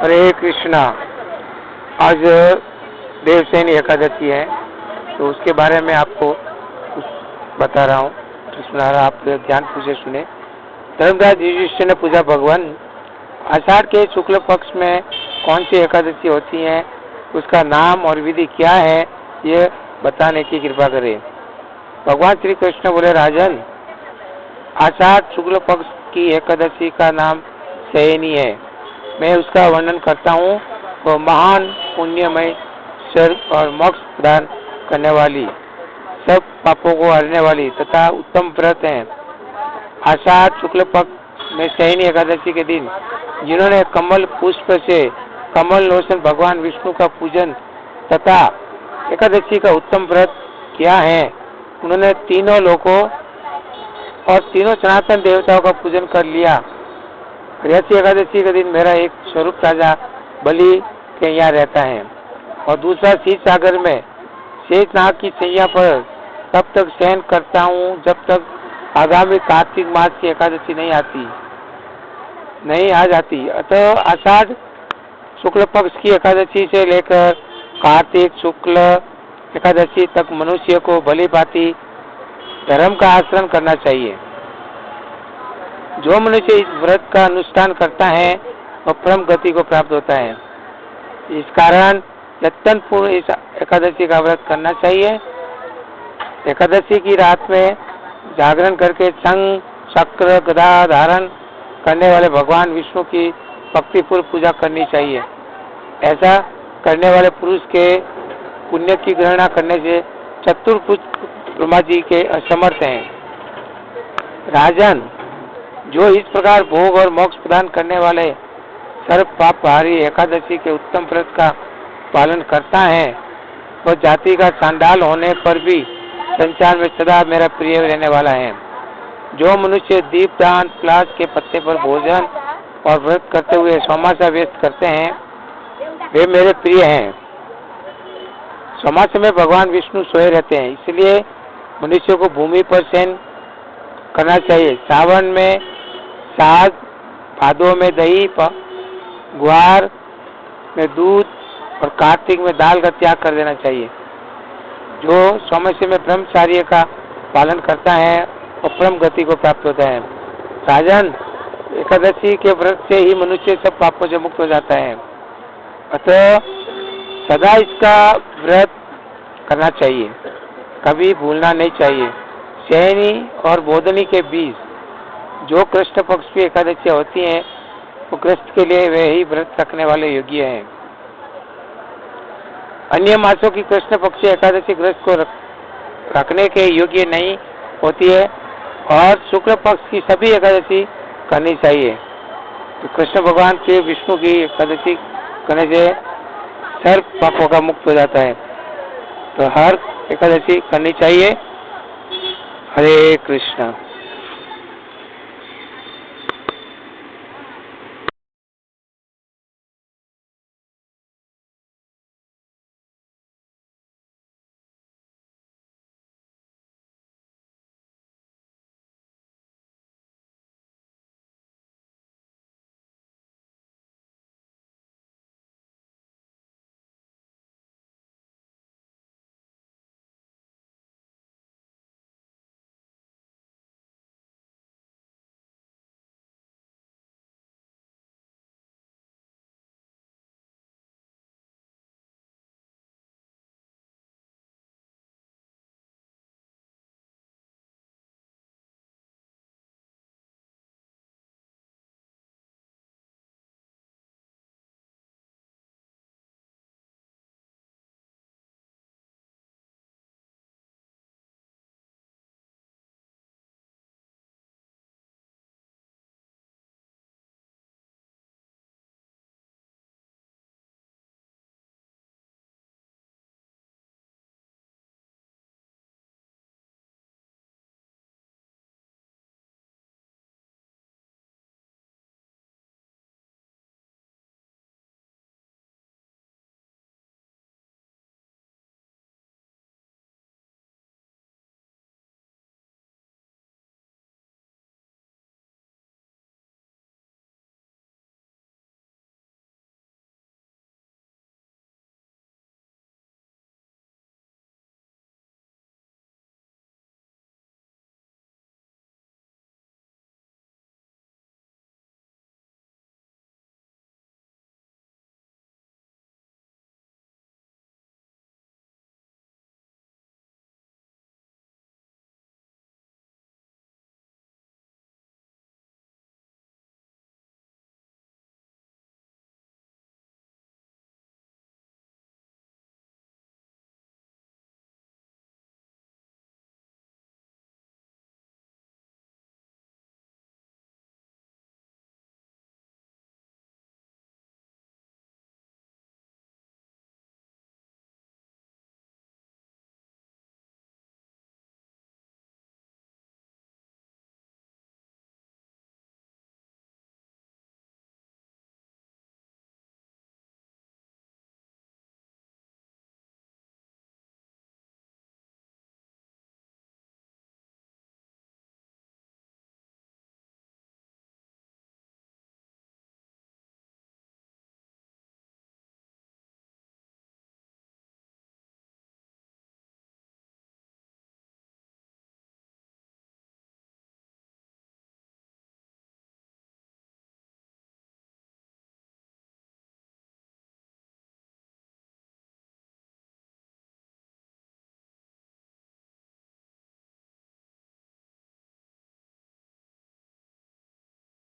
हरे कृष्णा। आज देवसेनी एकादशी है, तो उसके बारे में आपको कुछ बता रहा हूँ, तो सुना रहा, आप ध्यान पूछे सुने। धर्मराज युधिष्ठिर ने पूछा, भगवान आषाढ़ के शुक्ल पक्ष में कौन सी एकादशी होती है, उसका नाम और विधि क्या है, ये बताने की कृपा करें। भगवान श्री कृष्ण बोले, राजन आषाढ़ शुक्ल पक्ष की एकादशी का नाम शयनी है। मैं उसका वर्णन करता हूँ। वो महान पुण्यमय स्वर्ग और मोक्ष प्रदान करने वाली, सब पापों को हरने वाली तथा उत्तम व्रत है। आषाढ़ शुक्ल पक्ष में शयनी एकादशी के दिन जिन्होंने कमल पुष्प से कमल लोचन भगवान विष्णु का पूजन तथा एकादशी का उत्तम व्रत किया है, उन्होंने तीनों लोकों और तीनों सनातन देवताओं का पूजन कर लिया। ऐसी एकादशी के दिन मेरा एक स्वरूप राजा बलि के यहाँ रहता है और दूसरा शीत सागर में शेष नाग की सैया पर तब तक शयन करता हूँ जब तक आगामी कार्तिक मास की एकादशी नहीं आ जाती। अतः आषाढ़ शुक्ल पक्ष की एकादशी से लेकर कार्तिक शुक्ल एकादशी तक मनुष्य को भली भांति धर्म का आचरण करना चाहिए। जो मनुष्य इस व्रत का अनुष्ठान करता है वह परम गति को प्राप्त होता है। इस कारण यत्न पूर्ण इस एकादशी का व्रत करना चाहिए। एकादशी की रात में जागरण करके शंख चक्र गदा धारण करने वाले भगवान विष्णु की भक्तिपूर्व पूजा करनी चाहिए। ऐसा करने वाले पुरुष के पुण्य की गणना करने से चतुर्भुज ब्रह्मा जी के असमर्थ हैं। राजन जो इस प्रकार भोग और मोक्ष प्रदान करने वाले सर्व पापहारी एकादशी के उत्तम व्रत का पालन करता है, वह जाति का चांडाल होने पर भी संसार में सदा मेरा प्रिय रहने वाला है। जो मनुष्य दीपदान प्लास के पत्ते पर भोजन और व्रत करते हुए सोमासा व्यस्त करते हैं, वे मेरे प्रिय हैं। सोमास में भगवान विष्णु सोए रहते हैं, इसलिए मनुष्य को भूमि पर शयन करना चाहिए। सावन में साग, भादों में दही, ग्वार में दूध और कार्तिक में दाल का त्याग कर देना चाहिए। जो सोमस्य में ब्रह्मचार्य का पालन करता है और परम गति को प्राप्त होता है। राजन एकादशी के व्रत से ही मनुष्य सब पापों से मुक्त हो जाता है। अतः सदा इसका व्रत करना चाहिए, कभी भूलना नहीं चाहिए। शयनी और बोधनी के बीच जो कृष्ण पक्ष की एकादशी होती हैं, वो कृष्ण के लिए वे ही व्रत रखने वाले योग्य हैं। अन्य मासों की कृष्ण पक्ष एकादशी ग्रस्त को रखने के योग्य नहीं होती है और शुक्ल पक्ष की सभी एकादशी करनी चाहिए। तो कृष्ण भगवान के विष्णु की एकादशी करने से सर्व पापों का मुक्त हो जाता है। तो हर एकादशी करनी चाहिए। हरे कृष्णा।